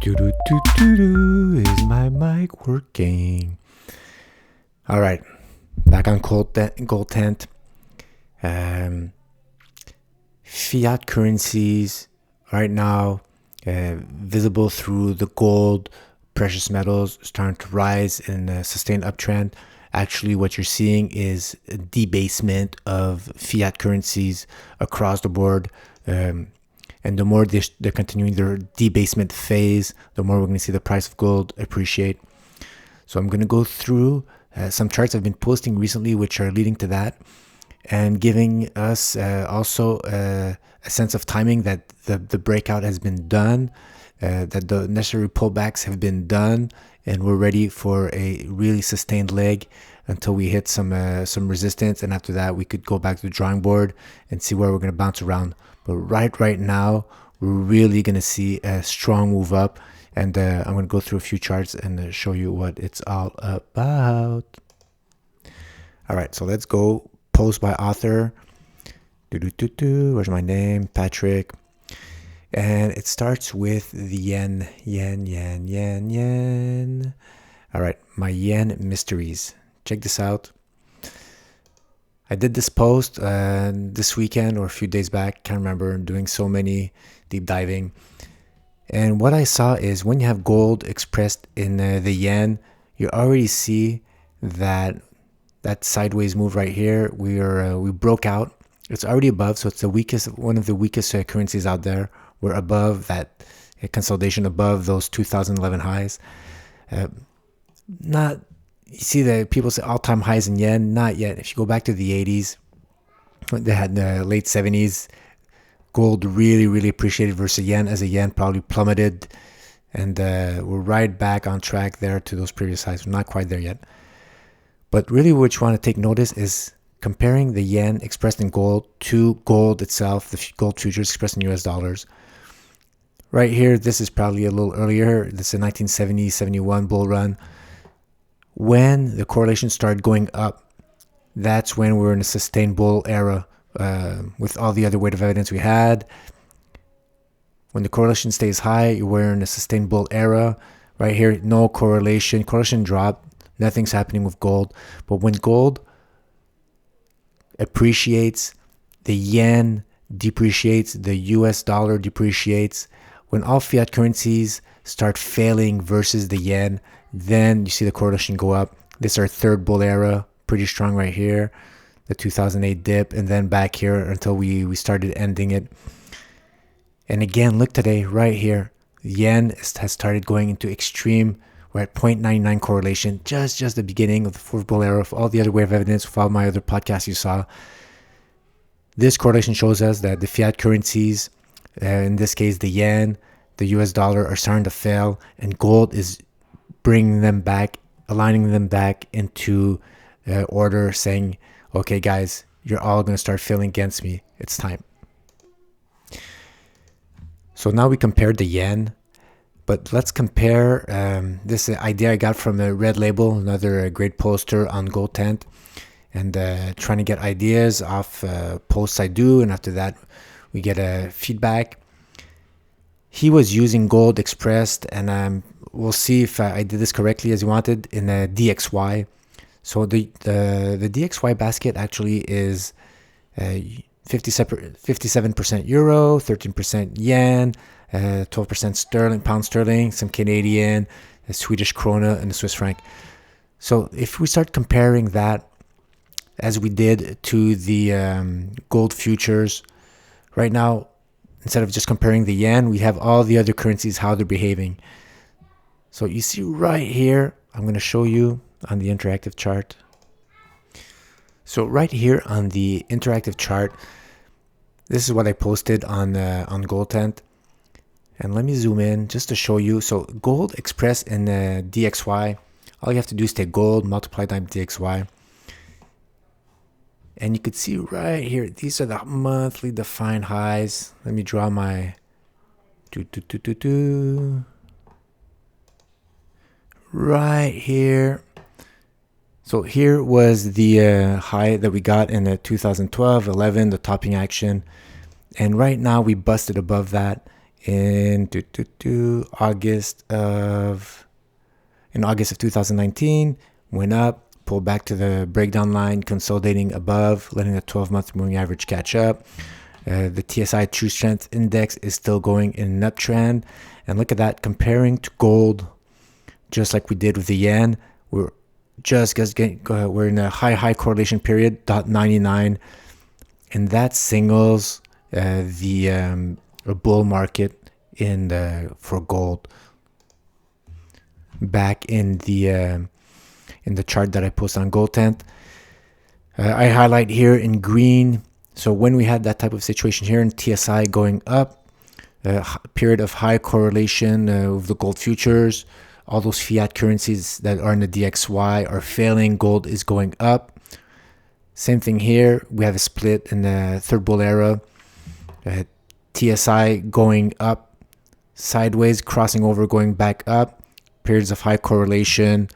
Do do do do do. Is my mic working? All right, back on gold tent. Fiat currencies right now, visible through the gold, precious metals starting to rise in a sustained uptrend. Actually, what you're seeing is a debasement of fiat currencies across the board. And the more they're continuing their debasement phase, the more we're going to see the price of gold appreciate. So I'm going to go through some charts I've been posting recently, which are leading to that, and giving us also a sense of timing that the breakout has been done, that the necessary pullbacks have been done, and we're ready for a really sustained leg until we hit some resistance. And after that, we could go back to the drawing board and see where we're going to bounce around. But right now, we're really going to see a strong move up. And I'm going to go through a few charts and show you what it's all about. All right, so let's go. Post by author. Where's my name? Patrick. And it starts with the yen. All right, my yen mysteries. Check this out. I did this post this weekend or a few days back. Can't remember. I'm doing so many deep diving. And what I saw is when you have gold expressed in the yen, you already see that sideways move right here. We broke out. It's already above, so it's one of the weakest currencies out there. We're above that consolidation, above those 2011 highs. You see that people say all-time highs in yen. Not yet. If you go back to the 80s, they had the late 70s. Gold really appreciated versus yen, as the yen probably plummeted, and we're right back on track there to those previous highs. We're not quite there yet. But really what you want to take notice is comparing the yen expressed in gold to gold itself, the gold futures expressed in US dollars. Right here, this is probably a little earlier. This is a 1970-71 bull run. When the correlation started going up, that's when we're in a sustained bull era with all the other weight of evidence we had. When the correlation stays high, we're in a sustained bull era. Right here, no correlation. Correlation dropped. Nothing's happening with gold. But when gold appreciates, the yen depreciates, the US dollar depreciates. When all fiat currencies start failing versus the yen, then you see the correlation go up. This is our third bull era, pretty strong right here. The 2008 dip, and then back here until we started ending it. And again, look today, right here. The yen has started going into extreme. We're at 0.99 correlation, just the beginning of the fourth bull era. Of all the other way of evidence, with all my other podcasts you saw, this correlation shows us that the fiat currencies, in this case the yen, the US dollar, are starting to fail, and gold is bringing them back, aligning them back into order, saying, okay guys, you're all going to start failing against me. It's time. So now we compared the yen. But let's compare this idea I got from a Red Label, another great poster on Gold Tent, and trying to get ideas off posts I do. And after that, we get a feedback. He was using gold expressed, and we'll see if I did this correctly as he wanted, in a DXY. So the DXY basket actually is 57% euro, 13% yen, 12% pound sterling, some Canadian, the Swedish krona, and the Swiss franc. So if we start comparing that as we did to the gold futures, right now, instead of just comparing the yen, we have all the other currencies, how they're behaving. So you see right here, I'm going to show you on the interactive chart. So right here on the interactive chart, this is what I posted on Gold Tent. And let me zoom in just to show you. So gold expressed in DXY, all you have to do is take gold, multiply times DXY. And you could see right here, these are the monthly defined highs. Let me draw my right here. So here was the high that we got in 2012, 11, the topping action. And right now we busted above that in August of 2019, went up, pulled back to the breakdown line, consolidating above, letting the 12-month moving average catch up. The TSI True Strength Index is still going in an uptrend. And look at that, comparing to gold, just like we did with the yen, we're in a high correlation period, 0.99, and that signals the bull market for gold. Back in the chart that I post on Gold Tent, I highlight here in green. So when we had that type of situation here in TSI going up, period of high correlation with the gold futures, all those fiat currencies that are in the DXY are failing, gold is going up. Same thing here, we have a split in the third bull era, TSI going up, sideways, crossing over, going back up, periods of high correlation,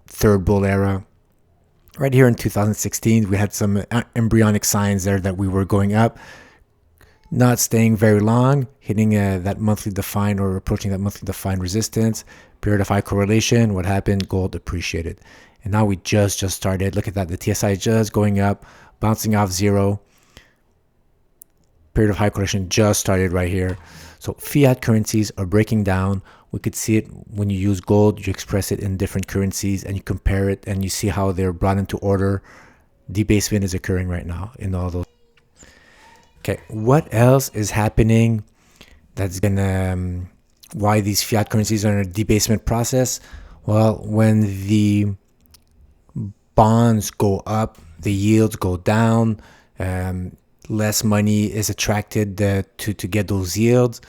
third bull era. Right here in 2016, we had some embryonic signs there that we were going up, not staying very long, hitting that monthly defined or approaching that monthly defined resistance, period of high correlation. What happened? Gold appreciated. And now we just started. Look at that. The TSI just going up, bouncing off zero. Period of high correlation just started right here. So fiat currencies are breaking down. We could see it when you use gold, you express it in different currencies and you compare it and you see how they're brought into order. Debasement is occurring right now in all those. Okay, what else is happening that's gonna why these fiat currencies are in a debasement process? Well, when the bonds go up, the yields go down, less money is attracted to get those yields.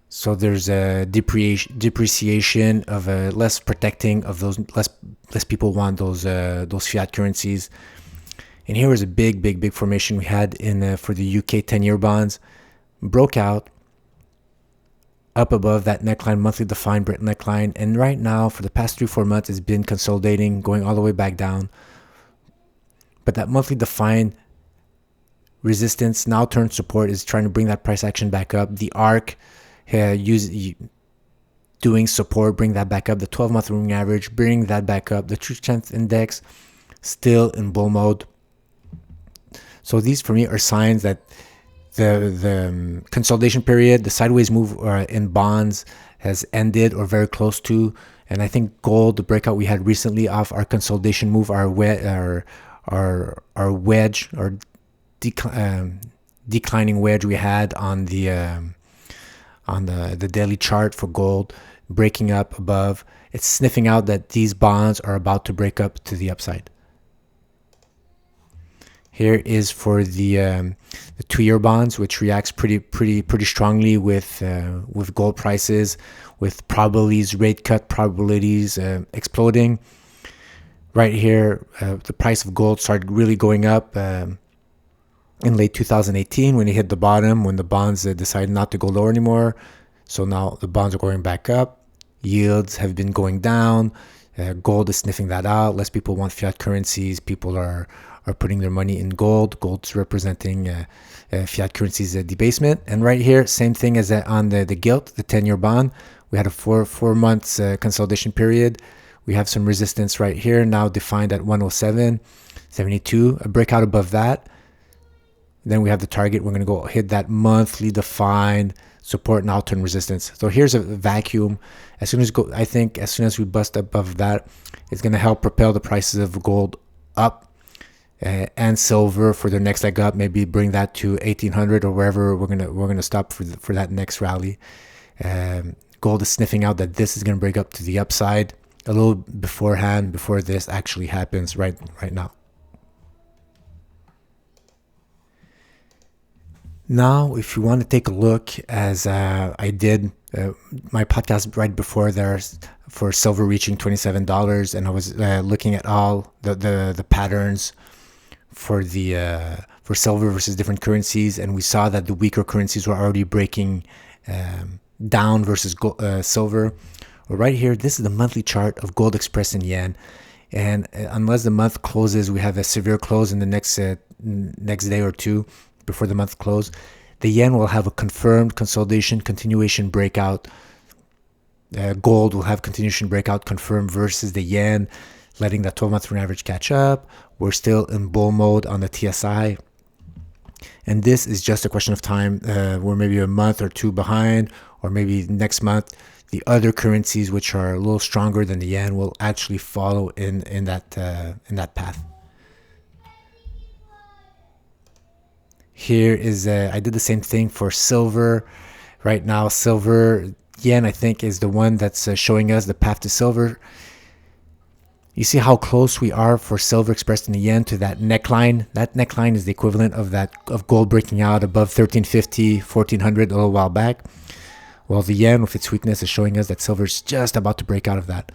So there's a depreciation of less protecting of those, less people want those fiat currencies. And here was a big formation we had in for the UK 10-year bonds, broke out up above that neckline, monthly defined Brent neckline, and right now for the past 3-4 months it's been consolidating, going all the way back down. But that monthly defined resistance now turned support, is trying to bring that price action back up. The ARC doing support, bring that back up. The 12-month moving average, bring that back up. The True Strength Index still in bull mode. So these for me are signs that the consolidation period, the sideways move in bonds has ended or very close to. And I think gold, the breakout we had recently off our consolidation move, our wedge or declining wedge we had on the daily chart for gold, breaking up above. It's sniffing out that these bonds are about to break up to the upside. Here is for the 2-year bonds, which reacts pretty strongly with gold prices, with probabilities, rate cut probabilities exploding. Right here, the price of gold started really going up in late 2018 when it hit the bottom, when the bonds decided not to go lower anymore. So now the bonds are going back up. Yields have been going down. Gold is sniffing that out. Less people want fiat currencies. People are putting their money in gold. Gold's representing fiat currencies debasement. And right here, same thing as on the gilt, the 10-year bond. We had a four months consolidation period. We have some resistance right here, now defined at 107.72. A breakout above that. Then we have the target. We're going to go hit that monthly defined support and outturn resistance. So here's a vacuum. As soon as we bust above that, it's going to help propel the prices of gold up and silver for their next leg up. Maybe bring that to 1800 or wherever we're gonna stop for that next rally. Gold is sniffing out that this is going to break up to the upside a little beforehand, before this actually happens right now. Now, if you want to take a look, as I did my podcast right before there for silver reaching $27, and I was looking at all the patterns for silver versus different currencies, and we saw that the weaker currencies were already breaking down versus silver. Well, right here, this is the monthly chart of gold expressed in yen, and unless the month closes, we have a severe close in the next day or two before the month close. The yen will have a confirmed consolidation, continuation breakout. Gold will have continuation breakout confirmed versus the yen, letting that 12-month moving average catch up. We're still in bull mode on the TSI. And this is just a question of time. We're maybe a month or two behind, or maybe next month, the other currencies which are a little stronger than the yen will actually follow in that path. Here is I did the same thing for silver. Right now, silver yen I think is the one that's showing us the path to silver. You see how close we are for silver expressed in the yen to that neckline. That neckline is the equivalent of gold breaking out above 1350, 1400 a little while back. Well, the yen with its weakness is showing us that silver is just about to break out of that.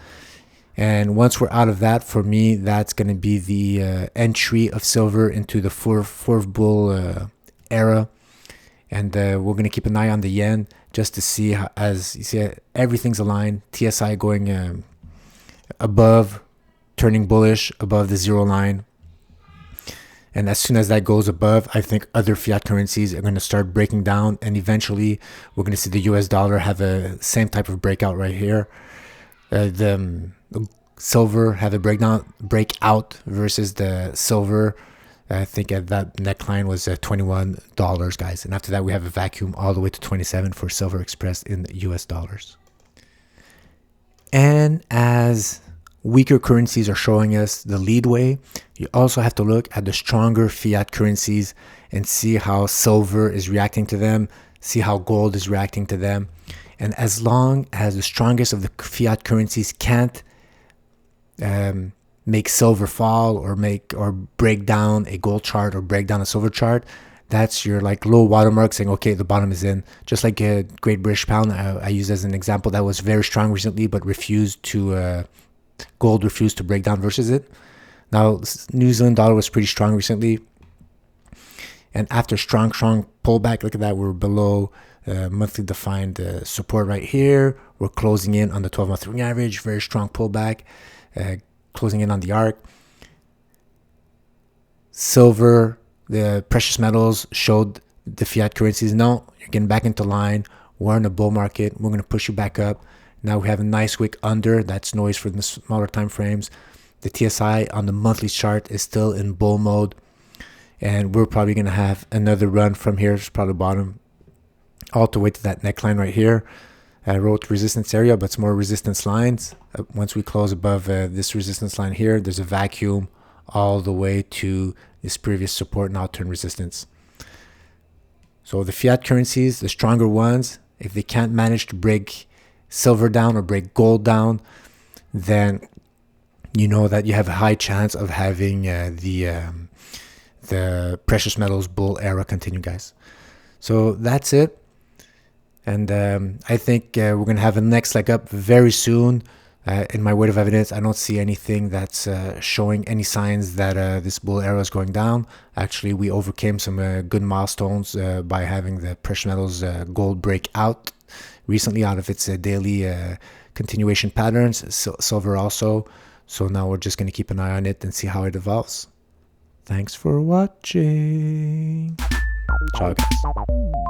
And once we're out of that, for me, that's going to be the entry of silver into the fourth bull era. And we're going to keep an eye on the yen just to see how, as you see, everything's aligned. TSI going above, turning bullish above the zero line. And as soon as that goes above, I think other fiat currencies are going to start breaking down. And eventually, we're going to see the US dollar have a same type of breakout right here. The silver have a breakout versus the silver. I think that neckline was $21, guys. And after that, we have a vacuum all the way to 27 for silver expressed in US dollars. And as weaker currencies are showing us the lead way, you also have to look at the stronger fiat currencies and see how silver is reacting to them, see how gold is reacting to them. And as long as the strongest of the fiat currencies can't make silver fall or break down a gold chart or break down a silver chart, that's your like low watermark saying, okay, the bottom is in. Just like a Great British Pound, I use as an example, that was very strong recently, but gold refused to break down versus it. Now, New Zealand dollar was pretty strong recently. And after strong pullback, look at that, we're below monthly defined support right here. We're closing in on the 12-month moving average, very strong pullback, closing in on the arc. Silver, the precious metals showed the fiat currencies, no, you're getting back into line. We're in a bull market. We're going to push you back up. Now we have a nice wick under. That's noise for the smaller time frames. The TSI on the monthly chart is still in bull mode. And we're probably going to have another run from here. It's probably bottom all the way to that neckline right here. I wrote resistance area, but it's more resistance lines. Once we close above this resistance line here, there's a vacuum all the way to this previous support, now turn resistance. So the fiat currencies, the stronger ones, if they can't manage to break silver down or break gold down, then you know that you have a high chance of having the precious metals bull era continue, guys. So that's it. And I think we're going to have a next leg up very soon. In my weight of evidence, I don't see anything that's showing any signs that this bull era is going down. Actually, we overcame some good milestones by having the precious metals gold break out recently out of its daily continuation patterns. Silver also. So now we're just going to keep an eye on it and see how it evolves. Thanks for watching. Ciao, guys.